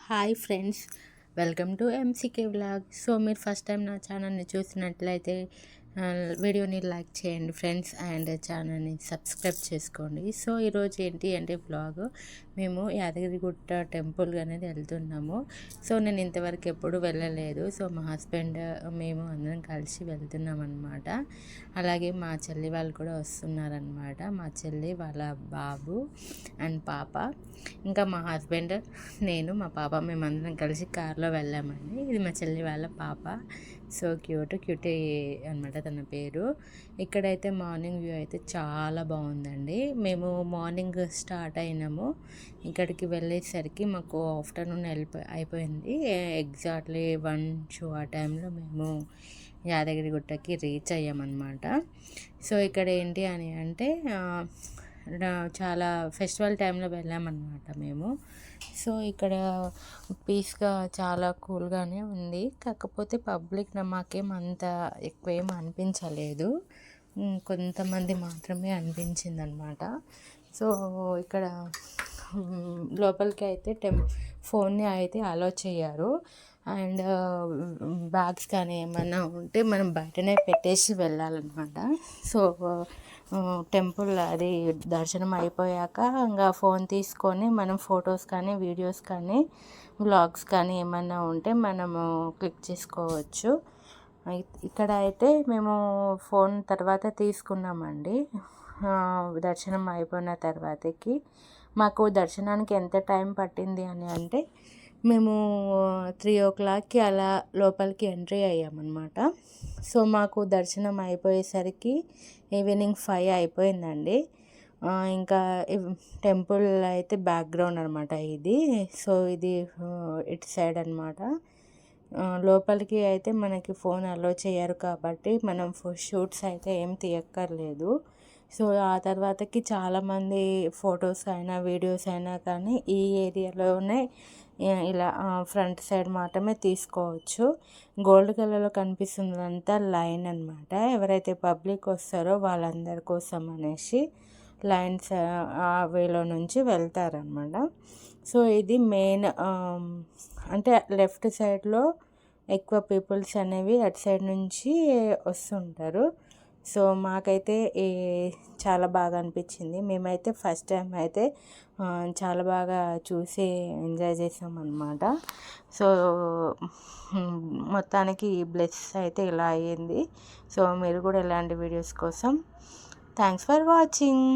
Hi friends, welcome to M C K vlog. So మీరు first time నా ఛానల్ని చూసినట్లయితే వీడియోని లైక్ చేయండి ఫ్రెండ్స్, అండ్ ఛానల్ని సబ్స్క్రైబ్ చేసుకోండి. సో ఈరోజు ఏంటి అంటే వ్లాగ్, మేము యాదగిరిగుట్ట టెంపుల్ అనేది వెళ్తున్నాము. సో నేను ఇంతవరకు ఎప్పుడు వెళ్ళలేదు. సో మా హస్బెండ్ మేము అందరం కలిసి వెళ్తున్నాం అనమాట. అలాగే మా చెల్లి వాళ్ళు కూడా వస్తున్నారనమాట. మా చెల్లి వాళ్ళ బాబు అండ్ పాప, ఇంకా మా హస్బెండ్, నేను, మా పాప, మేమందరం కలిసి కార్లో వెళ్ళామండి. ఇది మా చెల్లి వాళ్ళ పాప. సో క్యూటీ అనమాట తన పేరు. ఇక్కడైతే మార్నింగ్ వ్యూ అయితే చాలా బాగుందండి. మేము మార్నింగ్ స్టార్ట్ అయినాము. ఇక్కడికి వెళ్ళేసరికి మాకు ఆఫ్టర్నూన్ అయిపోయింది. ఎగ్జాక్ట్లీ 1 ఆ టైంలో మేము యాదగిరిగుట్టకి రీచ్ అయ్యామన్నమాట. సో ఇక్కడ ఏంటి అని అంటే చాలా ఫెస్టివల్ టైంలో వెళ్ళామన్నమాట మేము. సో ఇక్కడ పీస్గా చాలా కూల్గానే ఉంది. కాకపోతే పబ్లిక్ మాకేం అంత ఎక్కువ ఏం అనిపించలేదు, కొంతమంది మాత్రమే అనిపించిందనమాట. సో ఇక్కడ లోపలికి అయితే ఫోన్ని అయితే అలో చేయరు. అండ్ బ్యాగ్స్ కానీ ఏమన్నా ఉంటే మనం బయటనే పెట్టేసి వెళ్ళాలన్నమాట. సో టెంపుల్ అది దర్శనం అయిపోయాక ఇంకా ఫోన్ తీసుకొని మనం ఫొటోస్ కానీ వీడియోస్ కానీ వ్లాగ్స్ కానీ ఏమన్నా ఉంటే మనము క్లిక్ చేసుకోవచ్చు. ఇక్కడ అయితే మేము ఫోన్ తర్వాత తీసుకున్నామండి. దర్శనం అయిపోయిన తర్వాతకి మాకు దర్శనానికి ఎంత టైం పట్టింది అని అంటే, మేము 3 అలా లోపలికి ఎంట్రీ అయ్యామన్నమాట. సో మాకు దర్శనం అయిపోయేసరికి ఈవినింగ్ 5 అయిపోయిందండి. ఇంకా టెంపుల్ అయితే బ్యాక్గ్రౌండ్ అనమాట ఇది. సో ఇది ఇటు సైడ్ అనమాట. లోపలికి అయితే మనకి ఫోన్ అలో చేయరు కాబట్టి మనం షూట్స్ అయితే ఏం తీయక్కర్లేదు. సో ఆ తర్వాతకి చాలామంది ఫొటోస్ అయినా వీడియోస్ అయినా కానీ ఈ ఏరియాలోనే ఇలా ఫ్రంట్ సైడ్ మాత్రమే తీసుకోవచ్చు. గోల్డ్ కలర్లో కనిపిస్తుందంతా లైన్ అనమాట. ఎవరైతే పబ్లిక్ వస్తారో వాళ్ళందరి కోసం అనేసి లైన్స్ ఆ వేలో నుంచి వెళ్తారనమాట. సో ఇది మెయిన్, అంటే లెఫ్ట్ సైడ్లో ఎక్కువ పీపుల్స్ అనేవి అటు సైడ్ నుంచి వస్తుంటారు. సో మాకైతే చాలా బాగా అనిపించింది. మేమైతే ఫస్ట్ టైం అయితే చాలా బాగా చూసి ఎంజాయ్ చేసామన్నమాట. సో మొత్తానికి బ్లెస్ అయితే ఇలా అయ్యింది. సో మీరు కూడా ఇలాంటి వీడియోస్ కోసం థ్యాంక్స్ ఫర్ వాచింగ్.